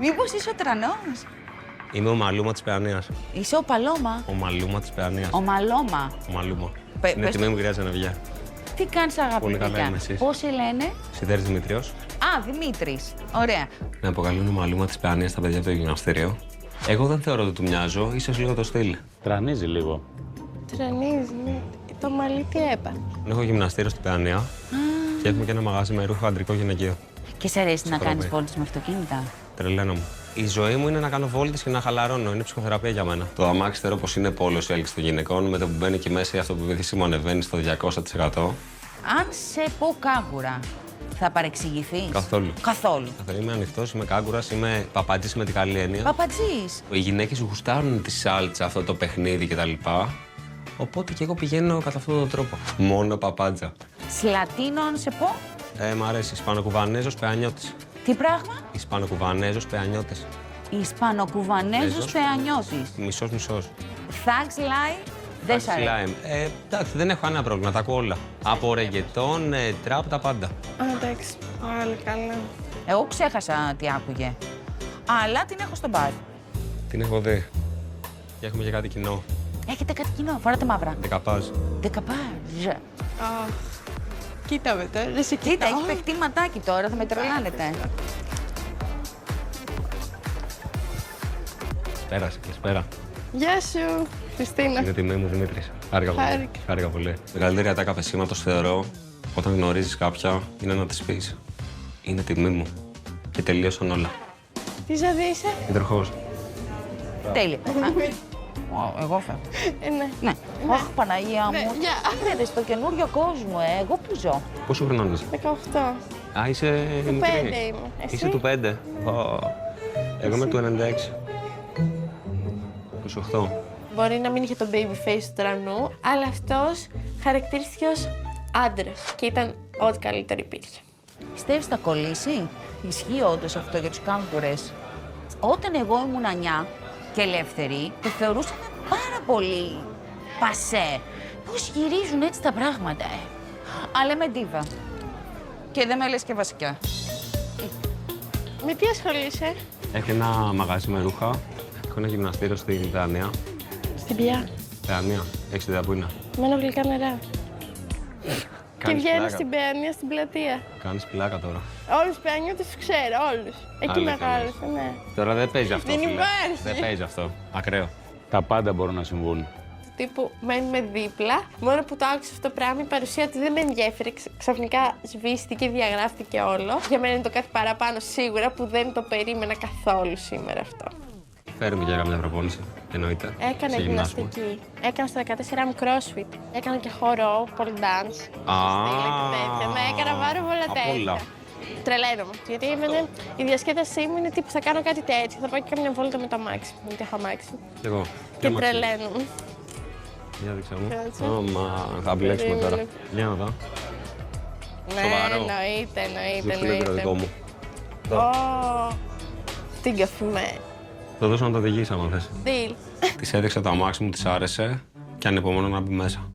Μήπως είσαι ο Τρανός? Είμαι ο Μαλούμα της Παιανίας. Είσαι ο Παλώμα. Ο Μαλούμα της Παιανίας. Ο Μαλώμα. Ο Μαλούμα. Πε- Είναι πες τιμή το. μου, κυρία Τζαναβιά. Τι κάνεις, αγάπη Πολύ καλά παιδιά? είμαι, εσείς? Πώς σε λένε? Σιδέρης Δημητριος. Α, Δημήτρης. Ωραία. Με αποκαλούν ο Μαλούμα της Παιανίας στα παιδιά από το γυμναστήριο. Εγώ δεν θεωρώ ότι του μοιάζω, ίσως λίγο το στυλ. Τρανίζει λίγο. Τρανίζει, ναι. Το μαλλί τι έπανε. Έχω γυμναστήριο στην Παιανία και έχουμε και ένα μαγάζι με ρούχο αντρικό γυναικείο. Και σε αρέσει να Σκορπή. κάνεις βόλτες με αυτοκίνητα? Τρελαίνομαι. Η ζωή μου είναι να κάνω βόλτες και να χαλαρώνω. Είναι ψυχοθεραπεία για μένα. Το αμάξι θεωρώ πως είναι πόλος η έλξη των γυναικών. Με το που μπαίνει εκεί μέσα η αυτοπεποίθησή μου ανεβαίνει στο 200%. Αν σε πω κάγκουρα, θα παρεξηγηθείς? Καθόλου. Καθόλου. Είμαι ανοιχτός, είμαι κάγκουρας, είμαι παπατζής με την καλή έννοια. Παπατζής. Οι γυναίκες γουστάρουν τη σάλτσα, αυτό το παιχνίδι κτλ. Οπότε και εγώ πηγαίνω κατά αυτόν τον τρόπο. Μόνο παπάντζα. Σλατίνο, αν σε πω. Μ' αρέσει. Ισπανοκουβανέζος πεανιώτης. Τι πράγμα? Ισπανοκουβανέζος πεανιώτης. Ισπανοκουβανέζος Νέζος. Παιανιώτης. Μισός. Thugs Live. Δεν σ' αρέσει. Slime. Εντάξει, δεν έχω κανένα πρόβλημα, τα ακούω όλα. Από ρεγγετόν, τραπ, τα πάντα. Α, εντάξει. Πάλι καλά. Εγώ ξέχασα τι άκουγε. Αλλά την έχω στο μπαρ. Την έχω δει. Και έχουμε και κάτι κοινό. Έχετε κάτι κοινό, φοράτε μαύρα. Δεκαπάζ. Δεκαπάζ. Αχ. Κοίτα με τώρα, δεν σε Κοίτα, κοιτάω. έχει παιχτεί ματάκι τώρα, θα με τρελάνετε. Καλησπέρα. Γεια σου, Χριστίνα. Είναι τιμή μου, Δημήτρης. Χάρηκα πολύ. Χάρηκα. Χάρηκα πολύ. Μεγαλύτερη ατάκα πεσήματος θεωρώ όταν γνωρίζεις κάποια είναι να της πεις. Είναι τιμή μου. Και τελείωσαν όλα. Τι ζώδιο είσαι? Υδροχός. Τέλεια. Εγώ φεύγω. Ναι. Ναι. Αχ, Παναγία Ναι, μου. γεια. Είδες στο καινούριο κόσμο, εγώ που ζω. Πόσο χρονών είσαι? 18. Α, είσαι Του μικρή. 5 είμαι. Εσύ? Είσαι του 5. Εγώ είμαι του 96. 28. Μπορεί να μην είχε το baby face του Τρανού, αλλά αυτός χαρακτηρίστηκε ως άντρας και ήταν ό,τι καλύτερο υπήρχε. Πιστεύεις θα κολλήσει? Ισχύει όντως αυτό για τους κάγκουρες? Όταν εγώ ήμουν 9 και ελεύθερη, το θεωρούσαμε πάρα πολύ πασέ. Πώς γυρίζουν έτσι τα πράγματα, Αλλά είμαι ντίβα. Και δεν με λες και βασικά. Με τι ασχολείσαι? Έχω ένα μαγάζι με ρούχα. Έχω ένα γυμναστήριο στην Παιανία. Στην Πιά. Παιανία. Έχεις ιδέα που είναι? Μένω γλυκά νερά. Και Κάνεις βγαίνω πλάκα. στην Παιανία, στην πλατεία. Κάνεις πλάκα τώρα. Όλους τους Παιανιώτες τους ξέρω, όλους. Εκεί Αλήθεια μεγάλωσα, ναι. Τώρα δεν παίζει αυτό. Δεν φίλε. υπάρχει. Δεν παίζει αυτό. Ακραίο. Τα πάντα μπορούν να συμβούν. Τύπου μένουμε δίπλα. Μόνο που το άκουσα αυτό το πράγμα, η παρουσία του δεν με ενδιέφερε. Ξαφνικά σβήστηκε, διαγράφτηκε όλο. Για μένα είναι το κάτι παραπάνω σίγουρα που δεν το περίμενα καθόλου σήμερα αυτό. Φέρουμε για καμιά προπόνηση. Εννοείται. Έκανα Σε γυμνάσιο. γυμναστική. Έκανα στα 14 μου crossfit. Έκανα και χορό, pole dance. στήλα και τέτοια. Ναι, έκανα πάρα πολλά απ' τέτοια. όλα. Τρελαίνομαι. Γιατί εμένα η διασκέδασή μου είναι τύπου θα κάνω κάτι τέτοιο. Θα πάω και κάμια βόλτα με το αμάξι. Γιατί έχω αμάξι. Κι εγώ. Και αμάξι. τρελαίνομαι. Για δείξα μου. Κάτσε. Μα θα μπλέξουμε τώρα. Περίμενε. Για να δω. Ναι, Σοβαρό. εννοείται, Δείξου λίγο το δικό μου. Ω, την καφημένη. Θα δώσω να το οδηγήσει άμα θες. Deal. Της έδειξα το αμάξι μου, της άρεσε και ανυπομονώ να μπει μέσα.